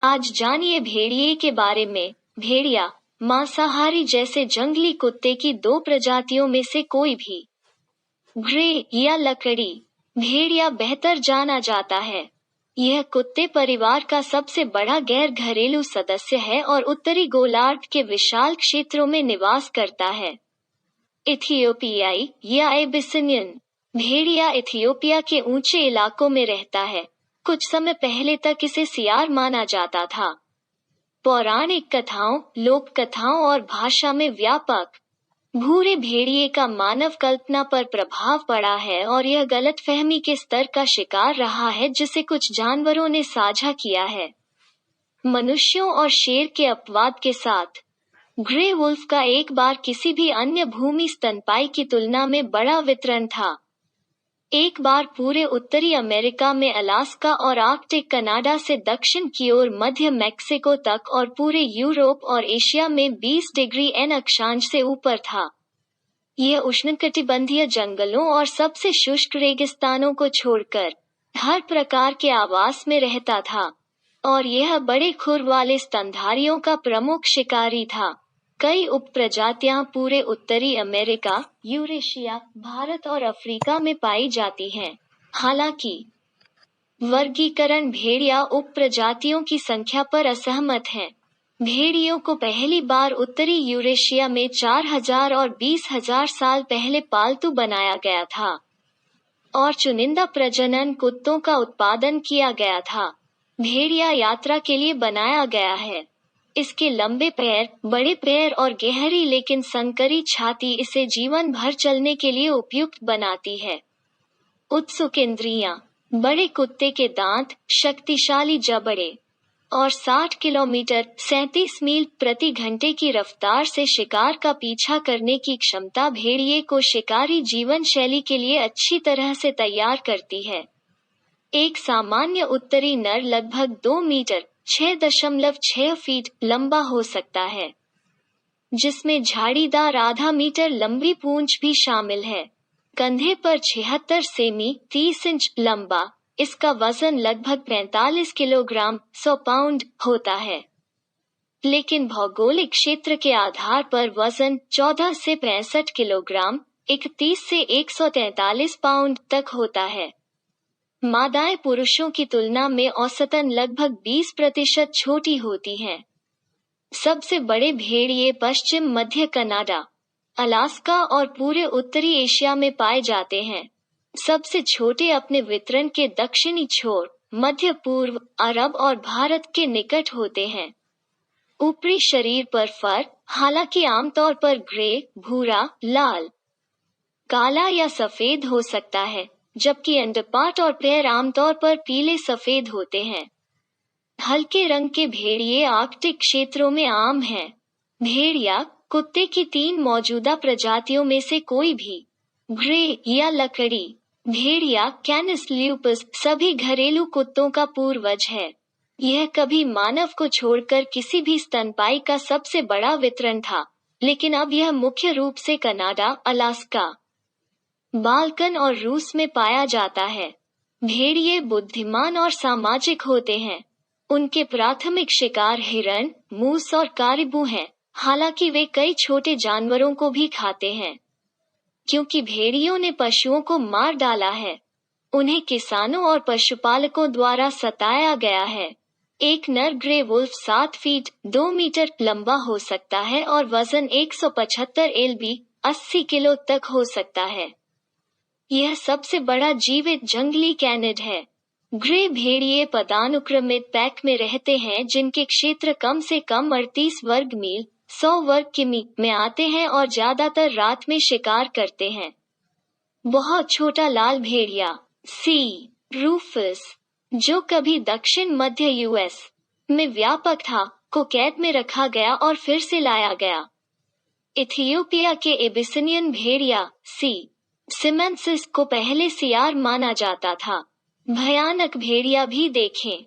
आज जानिए भेड़िए के बारे में। भेड़िया मांसाहारी जैसे जंगली कुत्ते की दो प्रजातियों में से कोई भी। ग्रे या लकड़ी भेड़िया बेहतर जाना जाता है। यह कुत्ते परिवार का सबसे बड़ा गैर घरेलू सदस्य है और उत्तरी गोलार्ध के विशाल क्षेत्रों में निवास करता है। इथियोपियाई या एबिसिनियन भेड़िया इथियोपिया के ऊंचे इलाकों में रहता है। कुछ समय पहले तक इसे सियार माना जाता था। पौराणिक कथाओं, लोक कथाओं और भाषा में व्यापक भूरे भेड़िए का मानव कल्पना पर प्रभाव पड़ा है और यह गलतफहमी के स्तर का शिकार रहा है जिसे कुछ जानवरों ने साझा किया है। मनुष्यों और शेर के अपवाद के साथ ग्रे वुल्फ का एक बार किसी भी अन्य भूमि स्तनपायी की तुलना में बड़ा वितरण था। एक बार पूरे उत्तरी अमेरिका में अलास्का और आर्कटिक कनाडा से दक्षिण की ओर मध्य मैक्सिको तक और पूरे यूरोप और एशिया में 20 डिग्री एन अक्षांश से ऊपर था। यह उष्णकटिबंधीय जंगलों और सबसे शुष्क रेगिस्तानों को छोड़कर हर प्रकार के आवास में रहता था और यह बड़े खुर वाले स्तनधारियों का प्रमुख शिकारी था। कई उपप्रजातियां पूरे उत्तरी अमेरिका, यूरेशिया, भारत और अफ्रीका में पाई जाती हैं। हालांकि वर्गीकरण भेड़िया उपप्रजातियों की संख्या पर असहमत है। भेड़ियों को पहली बार उत्तरी यूरेशिया में 4000 और 20,000 साल पहले पालतू बनाया गया था और चुनिंदा प्रजनन कुत्तों का उत्पादन किया गया था। भेड़िया यात्रा के लिए बनाया गया है। इसके लंबे पैर, बड़े पैर और गहरी लेकिन संकरी छाती इसे जीवन भर चलने के लिए उपयुक्त बनाती है। उत्सुक इंद्रियां, बड़े कुत्ते के दांत, शक्तिशाली जबड़े और 60 किलोमीटर 37 मील प्रति घंटे की रफ्तार से शिकार का पीछा करने की क्षमता भेड़िए को शिकारी जीवन शैली के लिए अच्छी तरह से तैयार करती है। एक सामान्य उत्तरी नर लगभग 2 मीटर 6.6 फीट लंबा हो सकता है, जिसमें झाड़ीदार आधा मीटर लंबी पूंछ भी शामिल है। कंधे पर 76 सेमी 30 इंच लंबा, इसका वजन लगभग 45 किलोग्राम 100 पाउंड होता है। लेकिन भौगोलिक क्षेत्र के आधार पर वजन 14 से 65 किलोग्राम 31 से 143 पाउंड तक होता है। मादाएं पुरुषों की तुलना में औसतन लगभग 20% छोटी होती हैं। सबसे बड़े भेड़िए पश्चिम मध्य कनाडा, अलास्का और पूरे उत्तरी एशिया में पाए जाते हैं। सबसे छोटे अपने वितरण के दक्षिणी छोर, मध्य पूर्व, अरब और भारत के निकट होते हैं। ऊपरी शरीर पर फर, हालांकि आमतौर पर ग्रे, भूरा, लाल, काला या सफेद हो सकता है, जबकि अंडपाट और पैर आमतौर पर पीले सफेद होते हैं। हल्के रंग के भेड़िए आर्कटिक क्षेत्रों में आम हैं। भेड़िया कुत्ते की 3 मौजूदा प्रजातियों में से कोई भी, ग्रे या लकड़ी भेड़िया कैनिस ल्यूपस, सभी घरेलू कुत्तों का पूर्वज है। यह कभी मानव को छोड़कर किसी भी स्तनपायी का सबसे बड़ा वितरण था, लेकिन अब यह मुख्य रूप से कनाडा, अलास्का, बाल्कन और रूस में पाया जाता है। भेड़िए बुद्धिमान और सामाजिक होते हैं। उनके प्राथमिक शिकार हिरण, मूस और कारिबू हैं, हालांकि वे कई छोटे जानवरों को भी खाते हैं। क्योंकि भेड़ियों ने पशुओं को मार डाला है, उन्हें किसानों और पशुपालकों द्वारा सताया गया है। एक नर ग्रे वुल्फ 7 फीट 2 मीटर लंबा हो सकता है और वजन 175 lb 80 किलो तक हो सकता है। यह सबसे बड़ा जीवित जंगली कैनिड है। ग्रे भेड़िए पदानुक्रमित पैक में रहते हैं जिनके क्षेत्र कम से कम 38 वर्ग मील 100 वर्ग किमी में आते हैं और ज्यादातर रात में शिकार करते हैं। बहुत छोटा लाल भेड़िया सी रूफस, जो कभी दक्षिण मध्य यूएस में व्यापक था, को कैद में रखा गया और फिर से लाया गया। इथियोपिया के एबिसिनियन भेड़िया सी सिमेंसिस को पहले सियार माना जाता था। भयानक भेड़िया भी देखें।